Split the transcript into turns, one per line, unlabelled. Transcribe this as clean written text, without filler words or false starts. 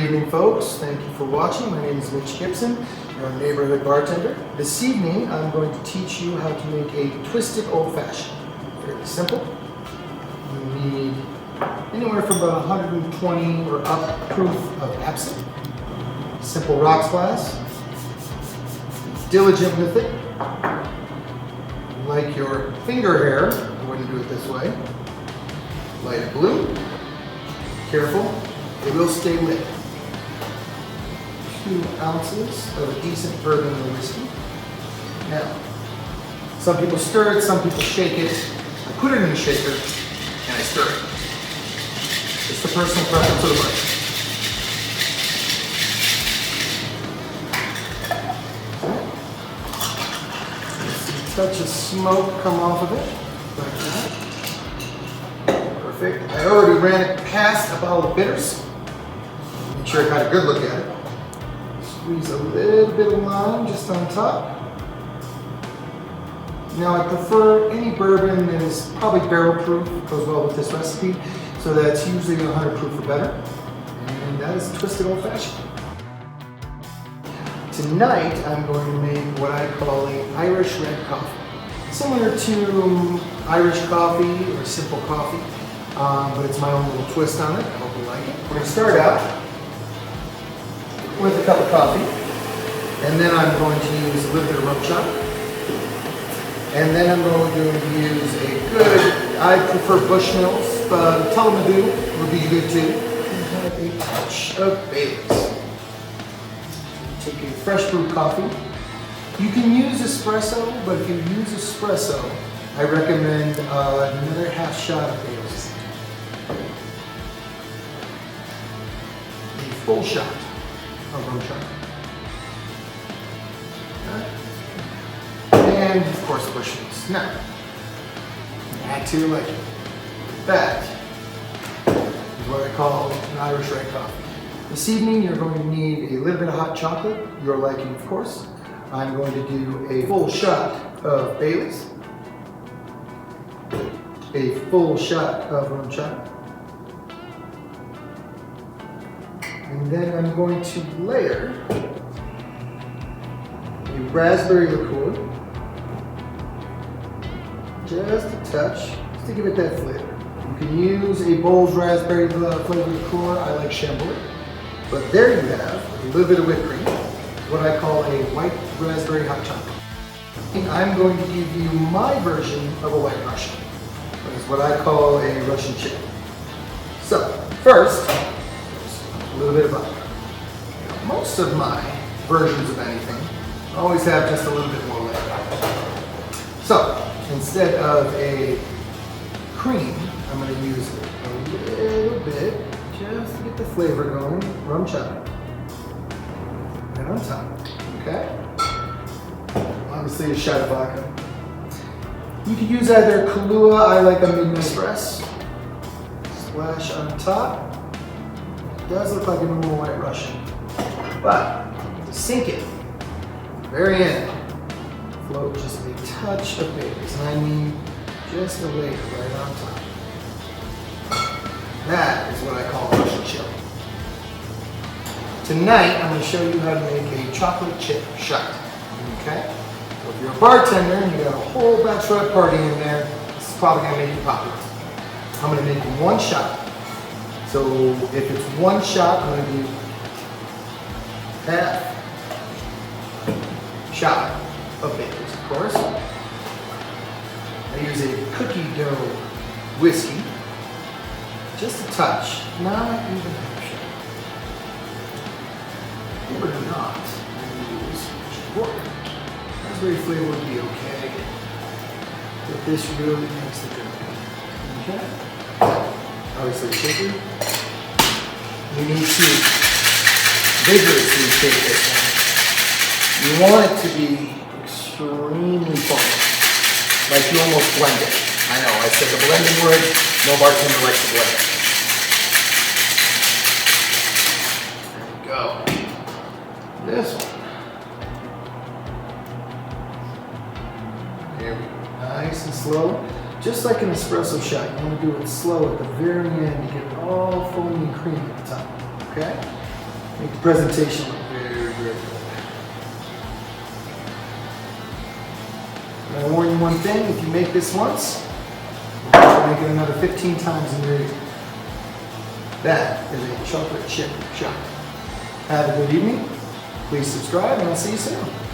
evening, folks. Thank you for watching. My name is Mitch Gibson, your neighborhood bartender. This evening, I'm going to teach you how to make a twisted old-fashioned. Fairly simple. You need anywhere from about 120 or up proof of absinthe. Simple rocks glass. Diligent with it. Like your finger hair, I wouldn't do it this way. Light blue. Careful, it will stay lit. 2 ounces of a decent bourbon or whiskey. Now, some people stir it, some people shake it. I put it in the shaker and I stir it. It's the personal preference of the bartender. Touch of smoke come off of it, like that. Perfect. I already ran it past a bottle of bitters. Make sure I got a good look at it. Squeeze a little bit of lime just on top. Now I prefer any bourbon that is probably barrel proof, goes well with this recipe, so that's usually 100 proof or better. And that is twisted old fashioned. Tonight, I'm going to make what I call an Irish red coffee. Similar to Irish coffee or simple coffee, but it's my own little twist on it. I hope you like it. We're going to start out with a cup of coffee, and then I'm going to use a little bit of rum chop. And then I'm going to use a good, I prefer Bushmills, but Tullamadu would be good too. And have a touch of Baileys. Take a fresh brewed coffee. You can use espresso, but if you use espresso, I recommend another half shot of Baileys. A full shot of rum chop. And of course Bushmills. Now, add to your liking. That is what I call an Irish red coffee. This evening, you're going to need a little bit of hot chocolate, your liking, of course. I'm going to do a full shot of Baileys, a full shot of rum chop, and then I'm going to layer a raspberry liqueur, just a touch, just to give it that flavor. You can use a Bowls raspberry flavored liqueur. I like Chambord. But there you have a little bit of whipped cream, what I call a white raspberry hot chocolate. I'm going to give you my version of a white Russian. That is what I call a Russian chip. So, first, a little bit of vodka. Most of my versions of anything always have just a little bit more layer. So, instead of a cream, I'm going to use a little bit just to get the flavor going, rum chop. And on top, okay? Obviously a shot of vodka. You can use either Kahlua, I like a Midnight Express. Splash on top. It does look like a normal white Russian. But, to sink it, very end, float just a touch of Baileys. And I mean just a layer right on top. That is what I call Russian chili. Tonight, I'm going to show you how to make a chocolate chip shot. Okay? So if you're a bartender and you got a whole bachelorette party in there, this is probably going to make you popular. I'm going to make one shot. So if it's one shot, I'm going to do half shot of Baileys, of course. I use a cookie dough whiskey. Just a touch, not even half shot. Or not, I use sugar. Raspberry flavor would be okay, but this really makes the difference. Okay? Obviously, shaker. You need to vigorously shake this one. You want it to be extremely fine, like you almost blend it. I know, I said the blending word, no bartender likes to blend it. There we go. This one. There we go. Nice and slow. Just like an espresso shot, you want to do it slow at the very end to get it all foamy and creamy at the top. Okay? Make the presentation look very, very good. I warn you one thing, if you make this once, you'll make it another 15 times in your evening. That is a chocolate chip shop. Have a good evening. Please subscribe and I'll see you soon.